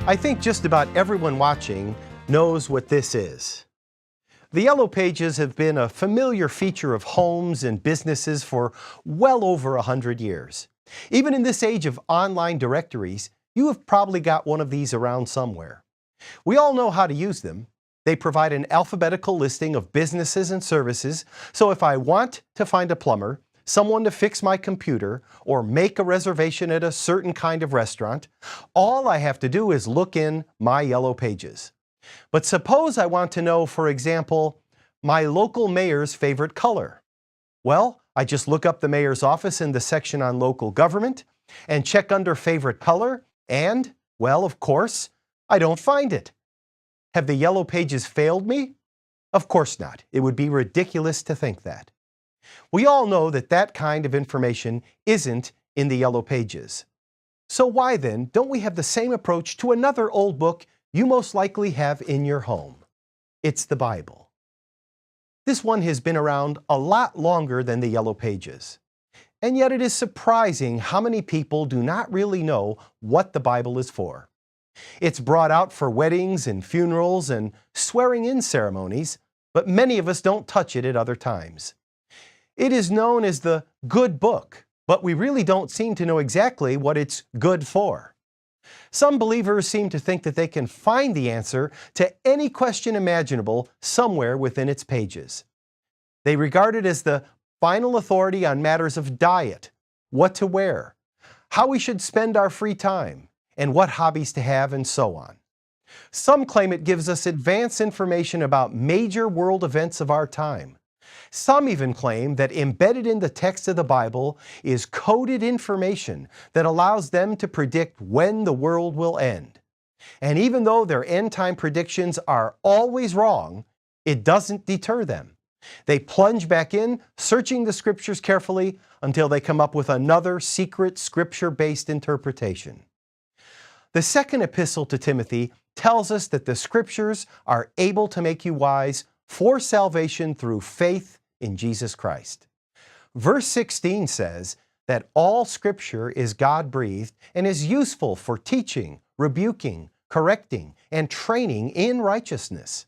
I think just about everyone watching knows what this is. The Yellow Pages have been a familiar feature of homes and businesses for well over 100 years. Even in this age of online directories, you have probably got one of these around somewhere. We all know how to use them. They provide an alphabetical listing of businesses and services, so if I want to find a plumber, someone to fix my computer, or make a reservation at a certain kind of restaurant, all I have to do is look in my Yellow Pages. But suppose I want to know, for example, my local mayor's favorite color. Well, I just look up the mayor's office in the section on local government and check under favorite color and, well, of course, I don't find it. Have the Yellow Pages failed me? Of course not. It would be ridiculous to think that. We all know that that kind of information isn't in the Yellow Pages. So why then don't we have the same approach to another old book you most likely have in your home? It's the Bible. This one has been around a lot longer than the Yellow Pages. And yet it is surprising how many people do not really know what the Bible is for. It's brought out for weddings and funerals and swearing-in ceremonies, but many of us don't touch it at other times. It is known as the good book, but we really don't seem to know exactly what it's good for. Some believers seem to think that they can find the answer to any question imaginable somewhere within its pages. They regard it as the final authority on matters of diet, what to wear, how we should spend our free time, and what hobbies to have, and so on. Some claim it gives us advanced information about major world events of our time. Some even claim that embedded in the text of the Bible is coded information that allows them to predict when the world will end. And even though their end-time predictions are always wrong, it doesn't deter them. They plunge back in, searching the scriptures carefully until they come up with another secret scripture-based interpretation. The second epistle to Timothy tells us that the scriptures are able to make you wise for salvation through faith in Jesus Christ. Verse 16 says that all Scripture is God-breathed and is useful for teaching, rebuking, correcting, and training in righteousness.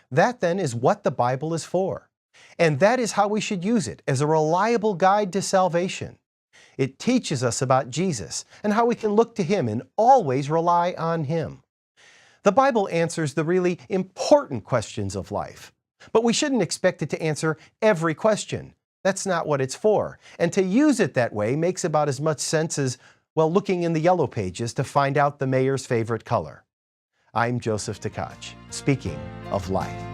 That then is what the Bible is for. And that is how we should use it, as a reliable guide to salvation. It teaches us about Jesus and how we can look to Him and always rely on Him. The Bible answers the really important questions of life. But we shouldn't expect it to answer every question. That's not what it's for. And to use it that way makes about as much sense as, well, looking in the Yellow Pages to find out the mayor's favorite color. I'm Joseph Tkach, speaking of life.